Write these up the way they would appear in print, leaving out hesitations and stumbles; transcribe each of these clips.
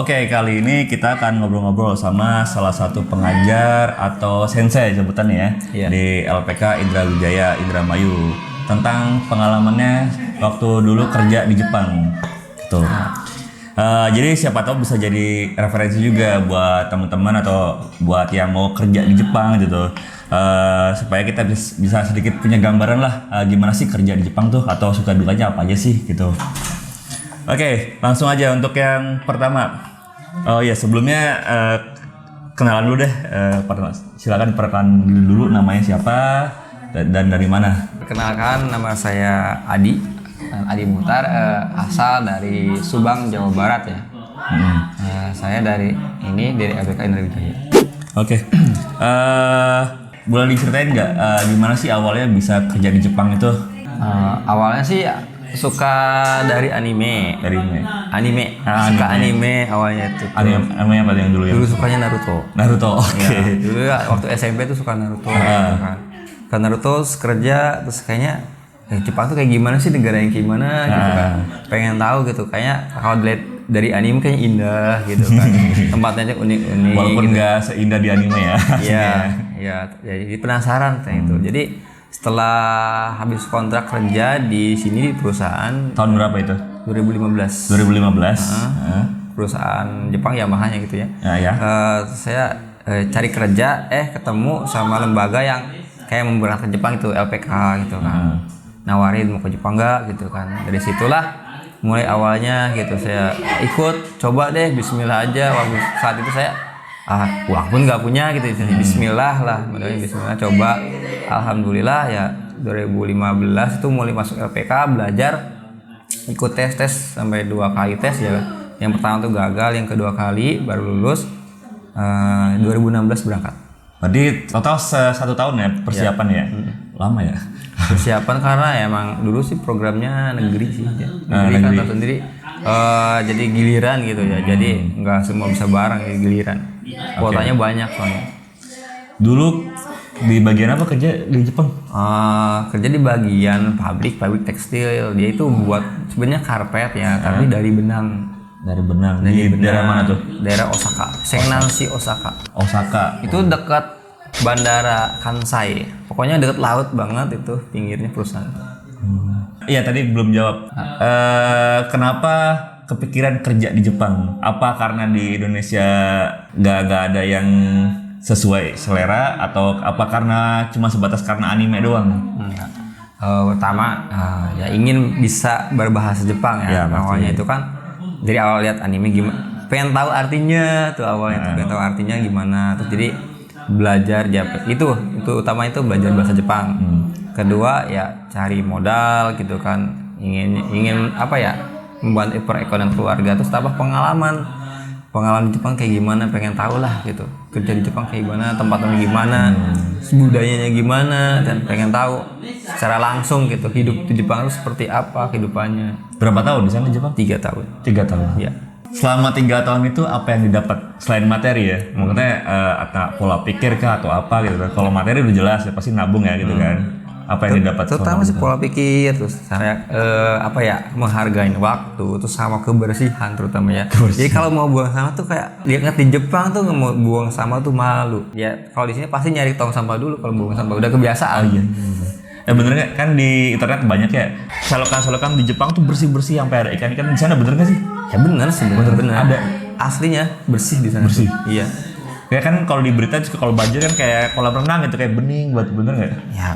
Oke, kali ini kita akan ngobrol-ngobrol sama salah satu pengajar atau sensei sebutannya ya, Iya. di LPK Indra Wijaya Indramayu tentang pengalamannya waktu dulu kerja di Jepang gitu. Jadi siapa tahu bisa jadi referensi juga buat teman-teman atau buat yang mau kerja di Jepang gitu. Supaya kita bisa sedikit punya gambaran lah gimana sih kerja di Jepang tuh atau suka dukanya apa aja sih gitu. Oke, langsung aja untuk yang pertama. Oh iya, sebelumnya kenalan dulu deh. Silakan perkenalan dulu namanya siapa dan dari mana. Perkenalkan, nama saya Adi Muhtar, asal dari Subang, Jawa Barat ya. Saya dari LPK Indra Wijaya. Oke. Boleh diceritain nggak gimana sih awalnya bisa kerja di Jepang itu? Awalnya sih suka dari anime. Suka anime awalnya itu. Anime apa yang dulu ya? Dulu sukanya Naruto. Oke. Ya, dulu ya, waktu SMP tuh suka Naruto. Gitu kan. Ke Naruto terus kerja terus kayaknya Jepang tuh kayak gimana sih, negara yang kayak gimana gitu kan. Pengen tahu gitu. Kayaknya kalau dilihat dari anime kayaknya indah gitu kan. Tempatnya unik-unik. Walaupun gitu. nggak seindah di anime ya. Iya, jadi penasaran kayak itu. Jadi setelah habis kontrak kerja di sini di perusahaan Tahun berapa itu? 2015. 2015. Perusahaan Jepang Yamaha-nya gitu ya. Ya. Saya cari kerja ketemu sama lembaga yang kayak memberangkat ke Jepang itu LPK gitu kan. Nawarin mau ke Jepang nggak gitu kan. Dari situlah mulai awalnya gitu saya ikut, coba deh bismillah aja. Waktu saat itu saya uang pun nggak punya gitu, bismillah lah, bismillah coba. Alhamdulillah ya 2015 itu mulai masuk LPK, belajar, ikut tes sampai 2 kali tes ya. Yang pertama tuh gagal, yang kedua kali baru lulus. 2016 berangkat. Berarti total 1 tahun ya persiapan ya? Lama ya? Persiapan karena emang dulu sih programnya negeri sih ya. Negeri kan tahu sendiri, jadi giliran gitu ya. Jadi nggak semua bisa bareng ya, giliran. Kuotanya banyak soalnya. Dulu di bagian apa kerja di Jepang? Kerja di bagian pabrik tekstil. Dia itu buat sebenarnya karpet ya, tapi dari benang. Dari benang. Di daerah mana tuh? Daerah Osaka, Sengnanshi Osaka. Itu dekat Bandara Kansai. Pokoknya dekat laut banget itu pinggirnya perusahaan. Iya, tadi belum jawab. Kenapa kepikiran kerja di Jepang? Apa karena di Indonesia nggak ada yang sesuai selera atau apa karena cuma sebatas karena anime doang? Pertama ya ingin bisa berbahasa Jepang ya. Awalnya itu kan dari awal lihat anime gimana, pengen tahu artinya tuh awalnya tuh, pengen tahu artinya gimana. Terus jadi belajar itu utama itu belajar bahasa Jepang. Kedua ya cari modal gitu kan, ingin apa ya, membantu perekonomian keluarga. Terus tambah pengalaman di Jepang kayak gimana, pengen tahu lah gitu, kerja di Jepang kayak gimana, tempatnya gimana, budayanya gimana, dan pengen tahu secara langsung gitu hidup di Jepang itu seperti apa kehidupannya. Berapa tahun di sana di Jepang? 3 tahun. 3 tahun. Iya. Selama 3 tahun itu apa yang didapat selain materi ya? Maksudnya pola pikir kah atau apa gitu? Kalau materi udah jelas ya pasti nabung ya gitu kan. Apa yang didapat? Terutama sih pola pikir, terus saya menghargai waktu, terus sama kebersihan terutama ya. Jadi kalau mau buang sampah tuh kayak lihat di Jepang tuh nggak mau buang sampah tuh malu. Ya kalau di sini pasti nyari tong sampah dulu kalau buang sampah, udah kebiasaan. Iya. Bener nggak? Kan di internet banyak ya selokan di Jepang tuh bersih sampai ada ikan-ikan di sana, bener nggak sih? Ya bener sih, bener. Ada. Aslinya bersih di sana. Bersih. Iya. Kayak kan kalau di berita juga kalau banjir kan kayak kolam renang gitu, kayak bening, bener nggak? Ya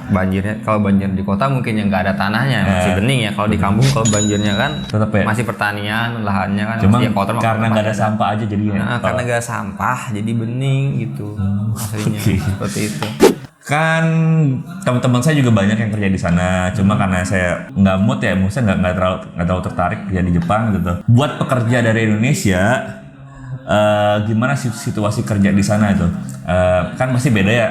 kalau banjir di kota mungkin yang nggak ada tanahnya masih bening ya. Kalau di kampung kalau banjirnya kan tetap ya? masih pertanian, lahannya kan cuma masih kotor. Karena nggak ada sampah aja jadinya. Karena nggak ada sampah jadi bening gitu. Aslinya seperti itu. Kan teman-teman saya juga banyak yang kerja di sana, cuma karena saya nggak mood ya, maksudnya nggak terlalu tertarik kerja di Jepang gitu. Buat pekerja dari Indonesia, gimana situasi kerja di sana itu? Kan masih beda ya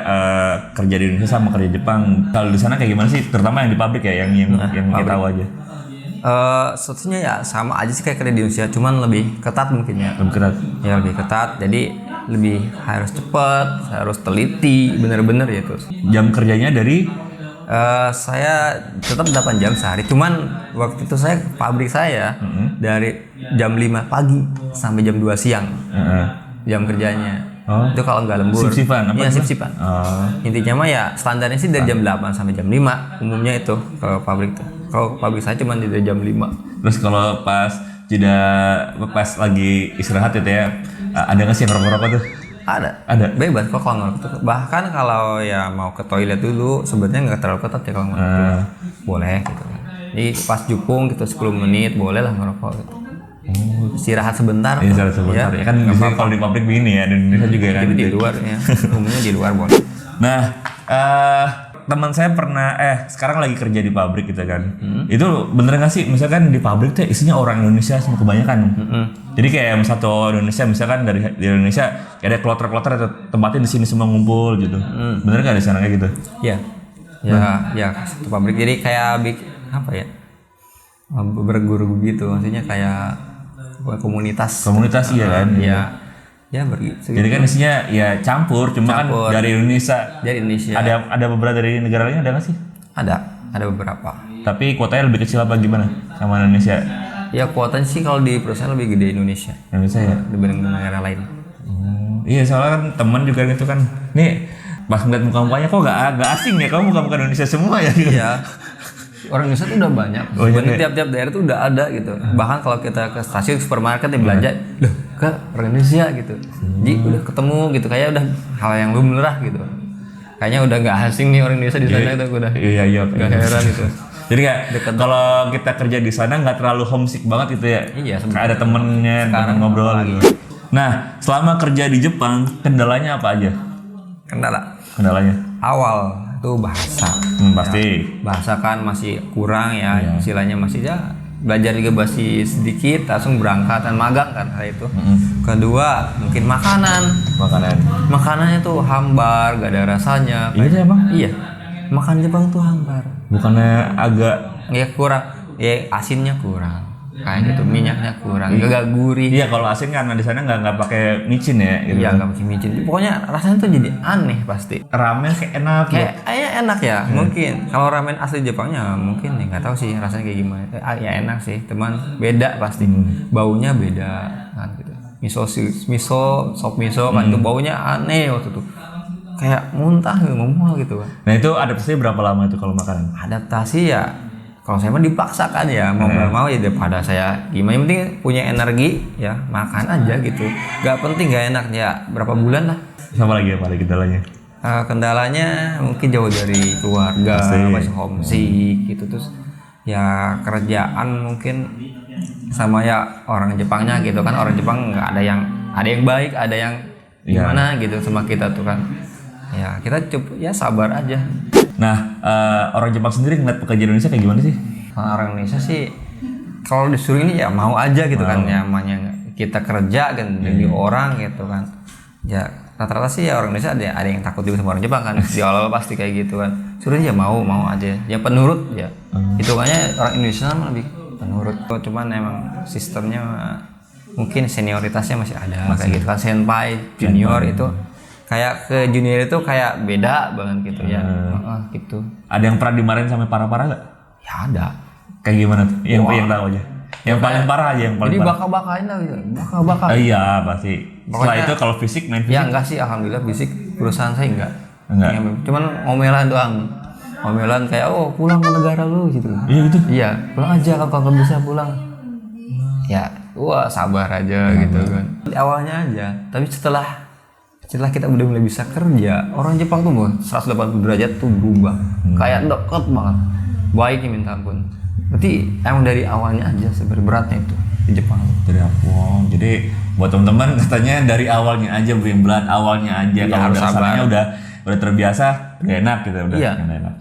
kerja di Indonesia sama kerja Jepang. Kalau di sana kayak gimana sih? Terutama yang di pabrik ya, yang kita tahu aja. Sebetulnya ya sama aja sih kayak kerja di Indonesia, cuman lebih ketat mungkin ya. Lebih ketat. Ya lebih ketat, jadi lebih harus cepat, harus teliti, bener-bener ya terus. Jam kerjanya dari Saya tetap 8 jam sehari. Cuman waktu itu saya pabrik saya dari jam 5 pagi sampai jam 2 siang. Jam kerjanya. Itu kalau nggak lembur. Sip-sipan? Iya, sip-sipan. Intinya mah ya standarnya sih dari jam 8 sampai jam 5 umumnya itu kalau pabrik tuh. Kalau pabrik saya cuma dari jam 5. Terus kalau pas lagi istirahat itu ya, ada nggak sih ngerokok tuh? Ada. Bebas kok kalau ngerokok. Bahkan kalau ya mau ke toilet dulu sebenarnya nggak terlalu ketat ya kalau ngerokok. Boleh gitu kan. Jadi pas jupung gitu 10 menit boleh lah ngerokok gitu. Istirahat sebentar. Istirahat sebentar. Ya kan biasanya kalau di pabrik begini ya, di Indonesia juga kan. Jadi di luar ya. Umumnya di luar boleh. Nah, teman saya pernah sekarang lagi kerja di pabrik gitu kan. Itu bener nggak sih misalkan di pabrik tuh isinya orang Indonesia semua kebanyakan. Jadi kayak satu Indonesia misalkan di Indonesia kayak ada kloter-kloter atau tempatnya di sini semua ngumpul gitu. Bener nggak di sana kayak gitu? Iya. Ya satu pabrik jadi kayak apa ya? Berguru gitu maksudnya kayak komunitas. Komunitas iya kan? Iya. Ya begitu. Jadi kan isinya ya campur, cuma kan dari Indonesia. Dari Indonesia. Ada beberapa dari negara lain ada nggak sih? Ada beberapa. Tapi kuotanya lebih kecil apa gimana sama Indonesia? Ya kuotanya sih kalau di perusahaan lebih gede Indonesia. Indonesia ya? Dibanding negara lain. Iya soalnya kan teman juga gitu kan. Nih pas ngeliat muka-mukanya kok gak asing ya, kamu muka-muka Indonesia semua ya gitu. Iya. Orang Indonesia tuh udah banyak. Sebenarnya tiap-tiap daerah tuh udah ada gitu. Bahkan kalau kita ke stasiun supermarket nih belanja, loh ke orang Indonesia gitu. Jadi udah ketemu gitu, kayak udah hal yang lumrah gitu. Kayaknya udah nggak asing nih orang Indonesia di sana itu udah. Iya. Gak heran gitu. Jadi kalau kita kerja di sana nggak terlalu homesick banget gitu ya. Iya. Ada temennya, temen ngobrol gitu. Nah, selama kerja di Jepang kendalanya apa aja? Kendalanya? Awal itu bahasa. Pasti. Ya, bahasa kan masih kurang ya, istilahnya masih ya belajar juga masih sedikit, langsung berangkat dan magang kan hari itu. Kedua mungkin makanannya tuh hambar, gak ada rasanya. Iya emang? Iya, makan Jepang tuh hambar. Bukannya agak ya kurang, ya asinnya kurang. Kayak gitu, minyaknya kurang, gak gurih. Iya kalau asin karena di sana nggak pakai micin ya. Gitu. Iya nggak pakai micin. Pokoknya rasanya tuh jadi aneh pasti. Ramen kayak enak. Kayak enak ya, mungkin. Kalau ramen asli Jepangnya mungkin ya nggak tahu sih rasanya kayak gimana. Ya enak sih, teman beda pasti. Baunya beda kan gitu. Sop miso kan tuh baunya aneh waktu itu. Kayak muntah mual gitu kan. Nah itu adaptasi berapa lama itu kalau makanan? Adaptasi ya. Kalau saya mah dipaksakan ya, mau nggak mau ya daripada saya gimana, yang penting punya energi ya makan aja gitu. Gak penting gak enak ya berapa bulan lah. Sama lagi kendalanya? Kendalanya mungkin jauh dari keluarga, masih homesick gitu, terus ya kerjaan mungkin sama ya orang Jepangnya gitu kan. Orang Jepang nggak ada yang baik, ada yang gimana gitu sama kita tuh kan. Ya kita ya sabar aja. Nah, orang Jepang sendiri ngeliat pekerja Indonesia kayak gimana sih? Orang Indonesia sih kalau disuruh ini ya mau aja gitu kan, namanya kita kerja kan jadi orang gitu kan. Ya rata-rata sih ya orang Indonesia ada yang takut juga sama orang Jepang kan. Di awal pasti kayak gitu kan. Suruh ya mau aja. Ya penurut ya. Hitungannya orang Indonesia mah lebih penurut. Cuman emang sistemnya mungkin senioritasnya masih ada kayak gitu kan, senpai, junior itu. Kayak ke junior itu kayak beda banget gitu ya. Gitu. Ada yang pernah dimarahin sampai parah-parah gak? Ya ada. Kayak gimana tuh? Yang tahu aja. Yang paling parah aja yang paling jadi parah. Jadi baka-bakain lah gitu. Baka-baka. Iya pasti. Setelah itu kalau fisik main fisik. Ya enggak sih, alhamdulillah fisik perusahaan saya enggak. Ya, cuman ngomelan doang. Ngomelan kayak pulang ke negara lu gitu. Iya gitu. Iya, pulang aja kalau nggak bisa pulang. Ya, sabar aja gitu kan. Di awalnya aja, tapi setelah kita udah mulai bisa kerja, orang Jepang tuh 180 derajat tuh berubah. Kayak deket banget. Baiknya minta ampun. Berarti emang dari awalnya aja sebenarnya beratnya itu di Jepang. Jadi buat teman-teman katanya dari awalnya aja berat awalnya aja. Ya, kalau sabar. udah terbiasa, udah enak gitu udah. Iya. Enak.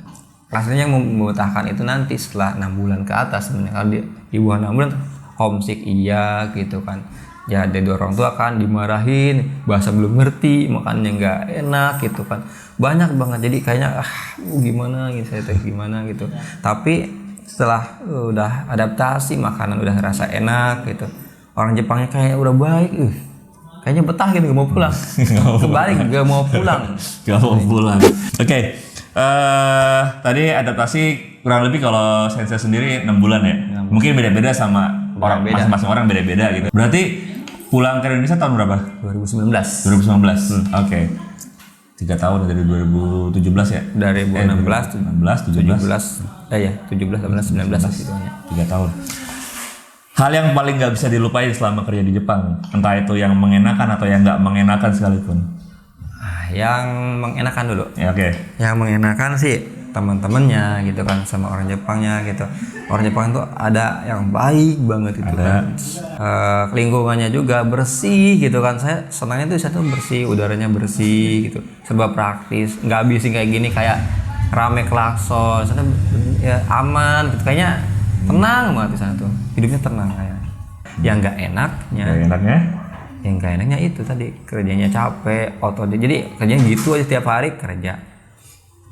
Rasanya yang membetahkan itu nanti setelah 6 bulan ke atas sebenarnya. Kalau di bawah 6 bulan homesick iya gitu kan. Ya dari orang tua kan dimarahin, bahasa belum ngerti, makannya nggak enak gitu kan, banyak banget. Jadi kayaknya gimana gitu, saya gimana gitu. Tapi setelah udah adaptasi, makanan udah rasa enak gitu, orang Jepangnya kayaknya udah baik, kayaknya betah gitu, gak mau pulang. Kebalik gak mau pulang. Oke. Tadi adaptasi kurang lebih kalau Sensei sendiri 6 bulan ya. Mungkin beda-beda sama orang, masing-masing orang beda-beda gitu. Berarti pulang ke Indonesia tahun berapa? 2019. 2019. Oke. 3 tahun dari 2017 ya? Dari 2016, 17. 17, 18, 19 gitu ya. 3 tahun. Hal yang paling nggak bisa dilupain selama kerja di Jepang, entah itu yang mengenakan atau yang nggak mengenakan sekalipun. Yang mengenakan dulu. Ya, oke. Yang mengenakan sih teman-temannya gitu kan, sama orang Jepangnya gitu. Orang Jepang itu ada yang baik banget itu kan. Lingkungannya juga bersih gitu kan. Saya senangnya tuh saya tuh bersih, udaranya bersih gitu. Serba praktis, nggak bising kayak gini kayak rame klakson. Sana ya aman gitu, kayaknya tenang banget di sana tuh. Hidupnya tenang kayak. Yang nggak enaknya. Yang gak enaknya itu tadi kerjanya capek, jadi kerjanya gitu aja setiap hari kerja,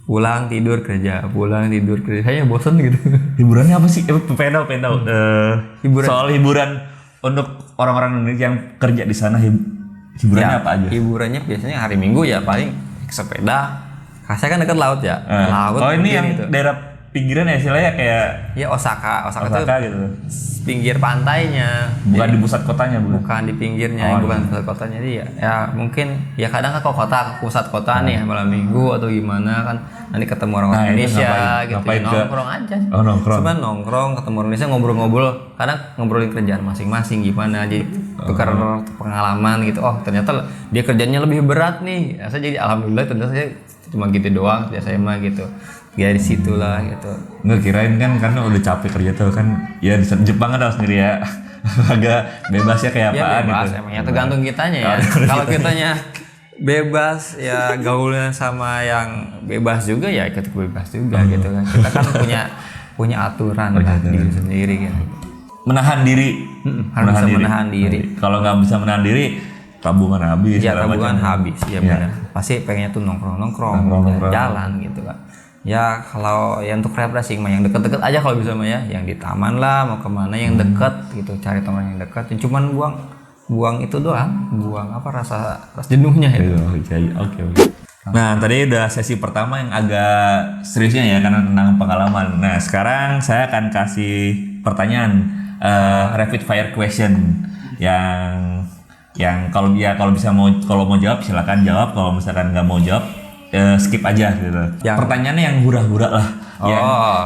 pulang tidur kerja, kayaknya bosen gitu. Hiburannya apa sih? Pengen tahu. Hiburan. Soal hiburan untuk orang-orang Indonesia yang kerja di sana, hiburannya Ya, apa aja? hiburannya biasanya hari Minggu ya paling sepeda. Saya kan dekat laut ya. Laut. Oh, ini yang gitu. Daerah pinggiran ya istilahnya kayak ya Osaka Osaka tuh gitu. pinggir pantainya. Bukan Jadi, di pusat kotanya, bukan di pinggirnya, bukan pusat kotanya. Jadi ya mungkin ya kadang kan ke pusat kota nih malam Minggu atau gimana kan, nanti ketemu orang Indonesia gitu. Nongkrong aja. Oh, nongkrong. Cuman nongkrong ketemu orang Indonesia, ngobrol-ngobrol, kadang ngobrolin kerjaan masing-masing gimana, jadi tukar pengalaman gitu. Oh, ternyata dia kerjanya lebih berat nih. Saya jadi alhamdulillah ternyata saya cuma gitu doang, saya mah gitu. Ya di situlah gitu. Nggak, kirain kan karena udah capek kerja tuh kan. Ya di Jepang kan tahu sendiri ya. Agak bebasnya kayak apaan bebas, gitu. emangnya tergantung kitanya ya. Kalau kitanya bebas ya gaulnya sama yang bebas juga ya ikut bebas juga gitu kan. Kita kan punya aturan diri sendiri gitu. Menahan diri. Harus bisa menahan diri. Kalau nggak bisa menahan diri, tabungan habis. Ya tabungan habis ya benar. Pasti pengennya tuh nongkrong, jalan gitu kan. Ya kalau yang untuk refreshing mah yang deket-deket aja kalau bisa mah ya, yang di taman lah, mau kemana yang deket gitu, cari teman yang deket. Cuman buang itu doang, buang apa rasa jenuhnya itu. Oke. Nah, tadi udah sesi pertama yang agak seriusnya ya karena tentang pengalaman. Nah, sekarang saya akan kasih pertanyaan rapid fire question yang kalau mau jawab silakan jawab, kalau misalkan nggak mau jawab skip aja gitu. Pertanyaannya yang hura-hura lah.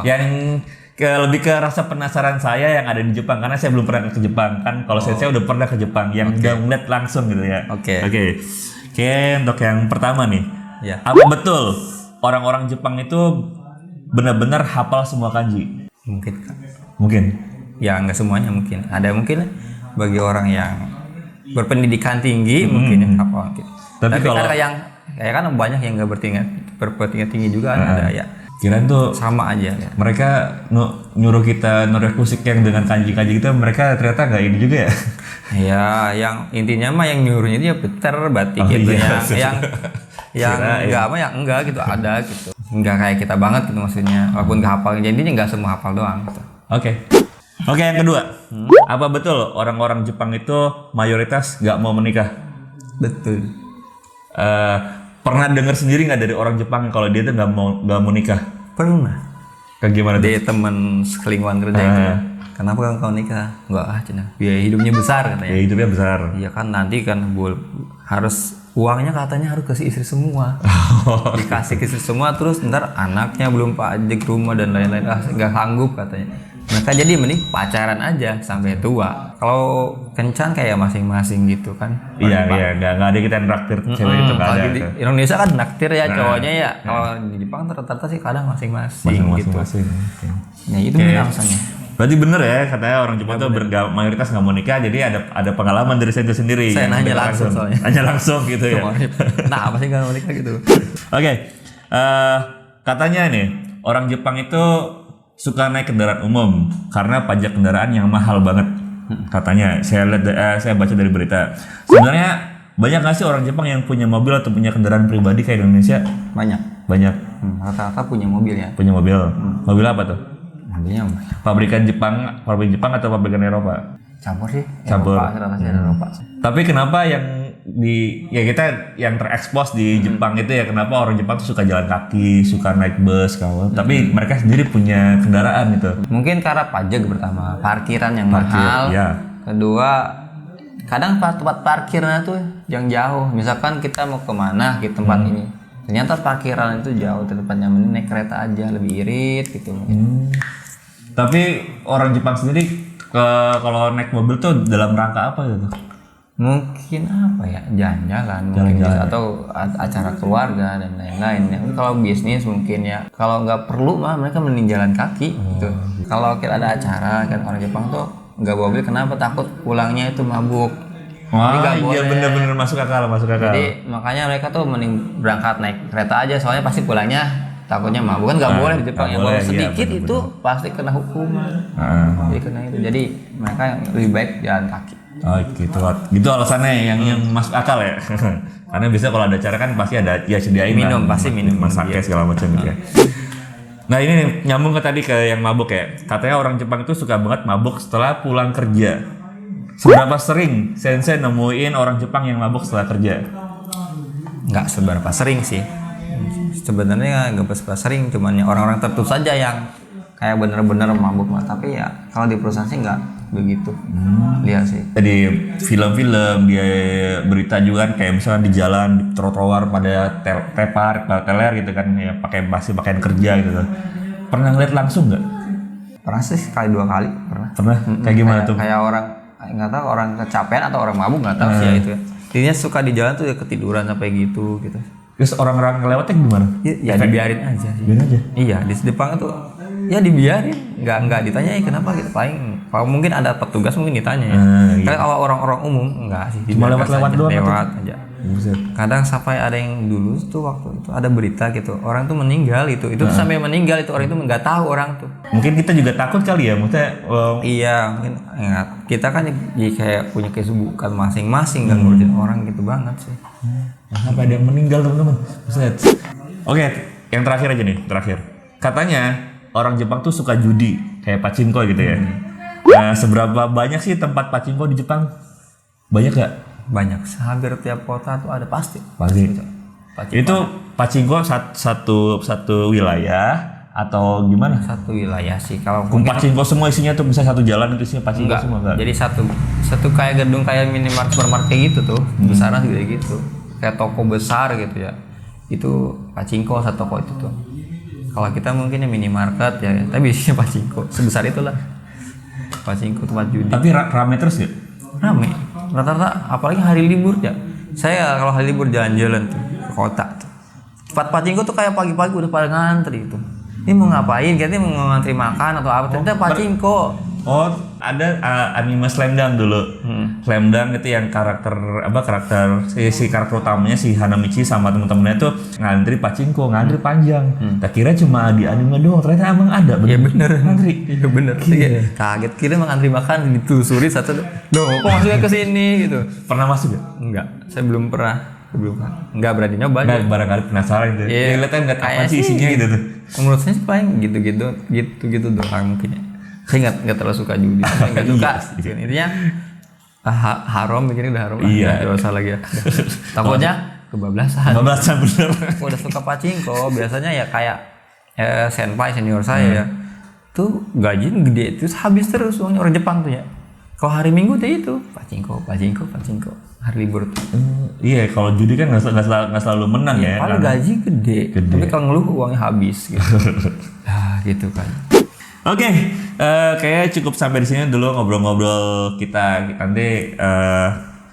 Yang lebih ke rasa penasaran saya yang ada di Jepang karena saya belum pernah ke Jepang kan. Kalau saya udah pernah ke Jepang yang udah ngeliat langsung gitu ya. Oke, untuk yang pertama nih. Ya. Apa betul orang-orang Jepang itu benar-benar hafal semua kanji? Mungkin. Ya nggak semuanya mungkin. Ada mungkin bagi orang yang berpendidikan tinggi mungkin yang hafal gitu. Tapi kalau ada yang kayak kan banyak yang nggak berpendidikan tinggi juga ada ya. Kirain tuh sama aja. Ya. Mereka nyuruh kita musik yang dengan kanji-kanji gitu, mereka ternyata nggak ini juga ya. Ya, yang intinya mah yang nyuruhnya itu ya Peter batik gitu ya. Yang enggak apa ya enggak gitu ada gitu. Enggak kayak kita banget gitu maksudnya. Walaupun nggak hafal, jadinya nggak semua hafal doang gitu. Oke, yang kedua. Apa betul orang-orang Jepang itu mayoritas nggak mau menikah? Betul. Pernah dengar sendiri nggak dari orang Jepang kalau dia tuh nggak mau nikah? Pernah. Kayak gimana tuh? Dia teman selingkuhan kerja gitu. Kenapa kau nikah? Enggak cina. Biaya hidupnya besar katanya. Biaya hidupnya besar. Iya kan nanti kan harus uangnya katanya harus kasih istri semua. Dikasih ke istri semua terus ntar anaknya belum pajak rumah dan lain-lain nggak sanggup katanya. Mereka jadi mending pacaran aja sampai tua. Kalau kencan kayak masing-masing gitu kan. Iya, nggak ada kita naktir cewek itu kan. Di Indonesia kan naktir ya cowoknya ya. Kalau di Jepang rata-rata sih kadang masing-masing gitu. Ya itu alasannya. Berarti bener ya katanya orang Jepang tuh mayoritas nggak mau nikah, jadi ada pengalaman dari saya sendiri. Saya nanya langsung soalnya. Nanya langsung gitu ya. Nah apa sih nggak mau nikah gitu? Oke. Katanya nih orang Jepang itu suka naik kendaraan umum karena pajak kendaraan yang mahal banget. Katanya saya baca dari berita. Sebenarnya banyak nggak sih orang Jepang yang punya mobil atau punya kendaraan pribadi kayak Indonesia? Banyak. Rata-rata punya mobil ya. Punya mobil. Mobil apa tuh? Mobilnya pabrik Jepang atau pabrikan Eropa? Campur sih. Campur. Eropa. Tapi kenapa yang ya kita yang terekspos di Jepang itu ya, kenapa orang Jepang tuh suka jalan kaki, suka naik bus kalau tapi mereka sendiri punya kendaraan gitu. Mungkin karena pajak pertama, parkiran yang mahal. Ya. Kedua, kadang tempat parkirnya tuh yang jauh. Misalkan kita mau kemana ke tempat ini, ternyata parkiran itu jauh, tempatnya mending naik kereta aja lebih irit gitu. Tapi orang Jepang sendiri kalau naik mobil tuh dalam rangka apa gitu? Mungkin apa ya, jalan-jalan mungkin bisa, atau acara keluarga dan lain-lain ya. Kalau bisnis mungkin ya, kalau nggak perlu mah mereka mending jalan kaki gitu. Kalau kita ada acara kan, orang Jepang tuh nggak bawa mobil, kenapa? Takut pulangnya itu mabuk. Wah, iya bener-bener masuk akal. Jadi makanya mereka tuh mending berangkat naik kereta aja, soalnya pasti pulangnya takutnya mabuk kan, nggak boleh di Jepang ya, bawa sedikit iya, itu pasti kena hukuman. Jadi kena itu, jadi mereka lebih baik jalan kaki. Oh gitu alasannya yang masuk akal ya. Karena biasanya kalau ada acara kan pasti ada ya sediain minum, pasti minum, sake segala macam gitu ya. Nah ini nih, nyambung ke tadi ke yang mabuk ya. Katanya orang Jepang itu suka banget mabuk setelah pulang kerja. Seberapa sering Sensei nemuin orang Jepang yang mabuk setelah kerja? Nggak seberapa sering sih. Sebenarnya nggak seberapa sering, cuman ya orang-orang tertentu saja yang kayak bener-bener mabuk mah. Tapi ya kalau di perusahaan sih nggak begitu. Lihat sih. Di film-film dia berita juga kan, kayak misalnya di jalan di trotoar pada teler gitu kan ya, pakai pakaian kerja gitu kan. Pernah ngeliat langsung nggak? Pernah sih, sekali 2 kali pernah. Kayak gimana tuh? Kayak orang nggak tahu, orang kecapean atau orang mabuk nggak tahu sih ya itu ya. Intinya suka di jalan tuh ya ketiduran sampai gitu. Terus orang-orang ngelewatnya gimana? Ya dibiarin aja sih. Biarin aja. Iya, di Jepang itu ya dibiarin, nggak ditanyain kenapa gitu. Paling kalau mungkin ada petugas mungkin ditanya ya. Karena kalau orang-orang umum enggak sih, cuma lewat-lewat doang. Lewat aja. Kadang sampai ada yang dulu tuh waktu itu ada berita gitu, orang tuh meninggal itu tuh sampai meninggal itu, orang itu nggak tahu orang tuh. Mungkin kita juga takut kali ya, maksudnya. Iya, mungkin ya, kita kan jadi kayak punya kesibukan masing-masing kan ngurusin orang gitu banget sih. Sampai ada yang meninggal teman-teman. Oke, yang terakhir aja nih, katanya orang Jepang tuh suka judi, kayak pachinko gitu ya. Nah, seberapa banyak sih tempat pachinko di Jepang? Banyak gak? Banyak, hampir tiap kota tuh ada pasti. Itu pachinko satu wilayah atau gimana? Satu wilayah sih. Kalau pachinko semua isinya tuh bisa satu jalan itu isinya pachinko semua enggak? Jadi satu kayak gedung kayak minimarket supermarket kayak gitu tuh, besarnya juga gitu. Kayak toko besar gitu ya. Itu pachinko satu toko itu tuh. Kalau kita mungkin ya minimarket ya, tapi isinya pachinko sebesar itulah. Pachinko tempat judi. Tapi rame terus ya? Rame. Rata-rata apalagi hari libur ya. Saya kalau hari libur jalan-jalan tuh ke kota tuh. Tempat pachinko tuh kayak pagi-pagi udah pada ngantri itu. Ini mau ngapain? Kayaknya mau ngantri makan atau apa? Ternyata pachinko. Oh, ada anime Slam Dunk dulu. Slam Dunk itu yang karakter si karakter utamanya si Hanamichi sama teman-temannya tuh ngantri pachinko, ngantri panjang. Tak kira cuma di anime doang, ternyata emang ada. Iya bener. Ngantri. Iya bener. Kaget kira emang ngantri makan ditelusuri satu. Loh, kok masuknya ke sini gitu. Pernah masuk gak? Enggak, saya belum pernah. Enggak berani nyoba aja. Barangkali penasaran gitu. Iya. Lihatnya enggak apa sih isinya gitu tuh. Menurut saya sih paling gitu doang mungkin ya. Saya nggak terlalu suka judi, nggak suka. Intinya haram, bikin udah haram. Iya. Nggak usah lagi ya. Takutnya kebablasan. Bener. Udah suka pachinko, biasanya ya kayak senpai senior saya ya, tuh gaji gede terus habis terus uangnya. Orang Jepang tuh ya. Kalau hari Minggu tuh itu pachinko. Hari libur tuh. Iya, kalau judi kan nggak selalu menang ya. Kalau gaji gede, tapi kalau ngeluh uangnya habis gitu. Gitu kan. Oke, kayaknya cukup sampai di sini dulu ngobrol-ngobrol kita. Nanti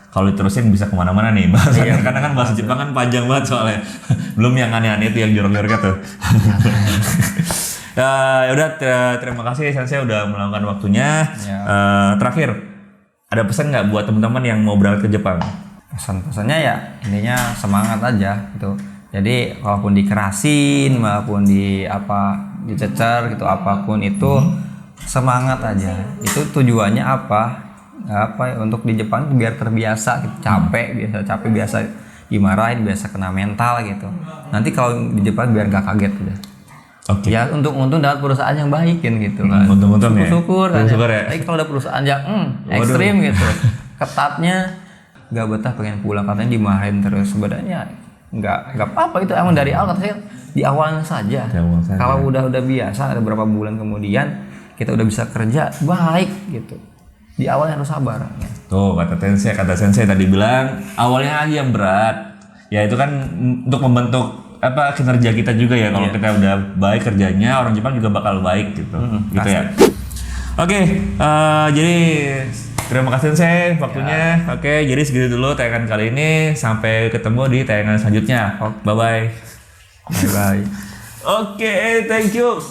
kalau diterusin bisa kemana-mana nih bahasannya. Karena kan bahasa Jepang kan panjang banget soalnya. Belum yang aneh-aneh itu yang jorok-jorok tuh. Ya udah, terima kasih Sensei udah meluangkan waktunya. Terakhir, ada pesan nggak buat teman-teman yang mau berangkat ke Jepang? Pesan-pesannya ya intinya semangat aja gitu. Jadi walaupun dikerasin, maupun dicecer gitu, apapun itu semangat aja. Itu tujuannya apa ya, untuk di Jepang biar terbiasa gitu. Capek biasa dimarahin, biasa kena mental gitu. Nanti kalau di Jepang biar gak kaget gitu. Oke. Ya untung dapat perusahaan yang baik kan gitu kan. Untung-untung ya. Syukur kan. Ya. Tapi kalau ada perusahaan yang ekstrim gitu, ketatnya nggak betah pengen pulang, katanya dimarahin terus. Sebenarnya nggak apa-apa, itu emang dari awal katanya di awalnya saja. Kalau udah biasa ada beberapa bulan kemudian kita udah bisa kerja baik gitu. Di awalnya harus sabar. Tuh kata sensei tadi bilang awalnya aja yang berat. Ya itu kan untuk membentuk kinerja kita juga ya. Kalau kita udah baik kerjanya, orang Jepang juga bakal baik gitu. Gitu ya. Oke, jadi terima kasih sensei waktunya. Oke, jadi segitu dulu tayangan kali ini. Sampai ketemu di tayangan selanjutnya. Bye bye. Bye bye. Oke, thank you.